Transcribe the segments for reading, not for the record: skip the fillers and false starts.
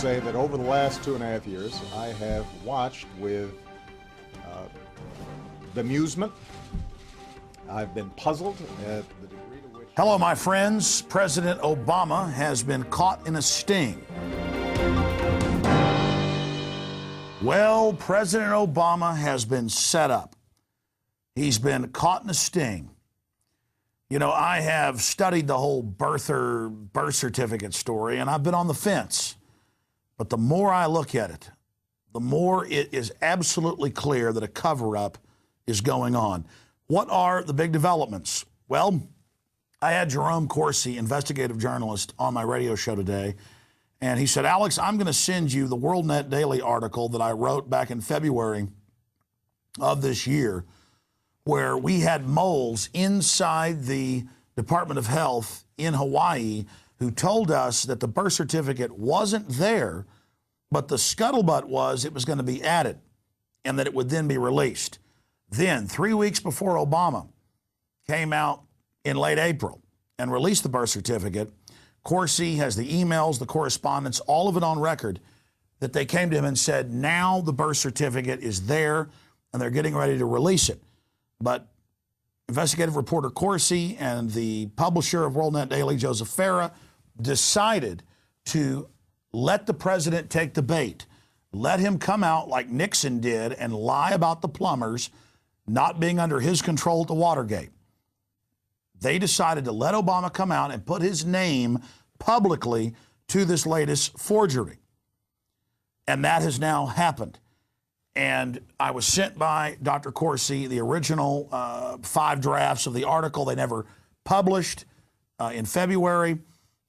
say that over the last 2.5 years, I have watched with bemusement. I've been puzzled at the degree to which... Hello, my friends. President Obama has been caught in a sting. Well, President Obama has been set up. He's been caught in a sting. You know, I have studied the whole birth certificate story, and I've been on the fence. But the more I look at it, the more it is absolutely clear that a cover-up is going on. What are the big developments? Well, I had Jerome Corsi, investigative journalist, on my radio show today, and he said, Alex, I'm going to send you the WorldNet Daily article that I wrote back in February of this year, where we had moles inside the Department of Health in Hawaii who told us that the birth certificate wasn't there, but the scuttlebutt was it was going to be added and that it would then be released. Then, 3 weeks before Obama came out in late April and released the birth certificate, Corsi has the emails, the correspondence, all of it on record, that they came to him and said, now the birth certificate is there and they're getting ready to release it. But investigative reporter Corsi and the publisher of WorldNet Daily, Joseph Farah, decided to let the president take the bait. Let him come out like Nixon did and lie about the plumbers not being under his control at the Watergate. They decided to let Obama come out and put his name publicly to this latest forgery. And that has now happened. And I was sent by Dr. Corsi the original 5 drafts of the article they never published in February.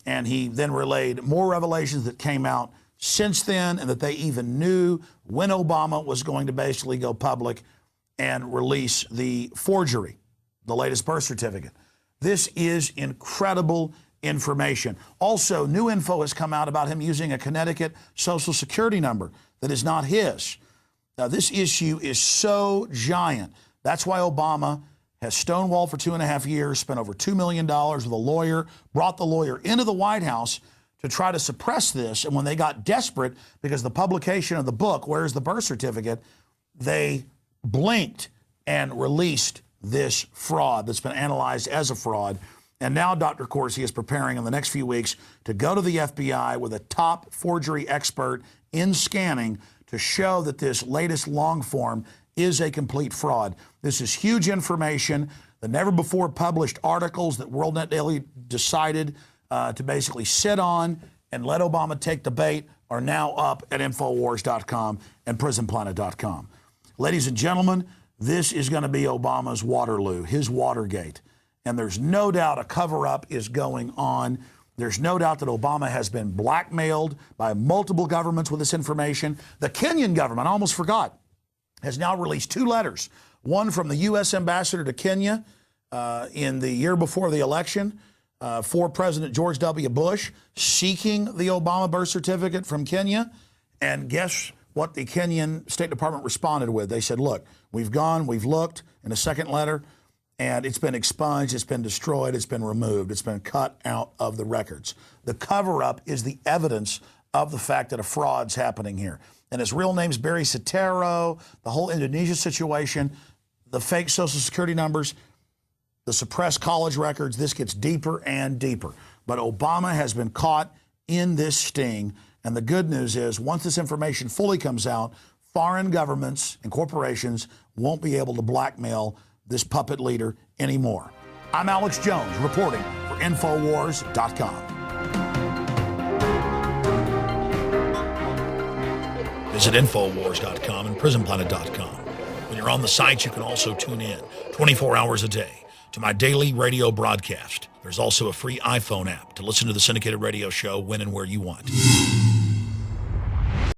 And he then relayed more revelations that came out since then, and that they even knew when Obama was going to basically go public and release the forgery, the latest birth certificate. This is incredible information. Also, new info has come out about him using a Connecticut Social Security number that is not his. Now, this issue is so giant. That's why Obama has stonewalled for 2.5 years, spent over $2 million with a lawyer, brought the lawyer into the White House to try to suppress this. And when they got desperate because of the publication of the book, Where's the Birth Certificate, they blinked and released this fraud that's been analyzed as a fraud. And now Dr. Corsi is preparing in the next few weeks to go to the FBI with a top forgery expert in scanning to show that this latest long form is a complete fraud. This is huge information. The never before published articles that WorldNet Daily decided to basically sit on and let Obama take the bait are now up at Infowars.com and PrisonPlanet.com. Ladies and gentlemen, this is going to be Obama's Waterloo, his Watergate. And there's no doubt a cover-up is going on. There's no doubt that Obama has been blackmailed by multiple governments with this information. The Kenyan government, I almost forgot, has now released 2 letters. One from the U.S. ambassador to Kenya in the year before the election for President George W. Bush, seeking the Obama birth certificate from Kenya. And guess what the Kenyan State Department responded with? They said, look, we've gone, we've looked, in a second letter, and it's been expunged, it's been destroyed, it's been removed, it's been cut out of the records. The cover-up is the evidence of the fact that a fraud's happening here. And his real name's Barry Soetoro, the whole Indonesia situation, the fake Social Security numbers, the suppressed college records, this gets deeper and deeper. But Obama has been caught in this sting. And the good news is, once this information fully comes out, foreign governments and corporations won't be able to blackmail this puppet leader anymore. I'm Alex Jones, reporting for Infowars.com. Visit Infowars.com and PrisonPlanet.com. When you're on the site, you can also tune in 24 hours a day to my daily radio broadcast. There's also a free iPhone app to listen to the syndicated radio show when and where you want.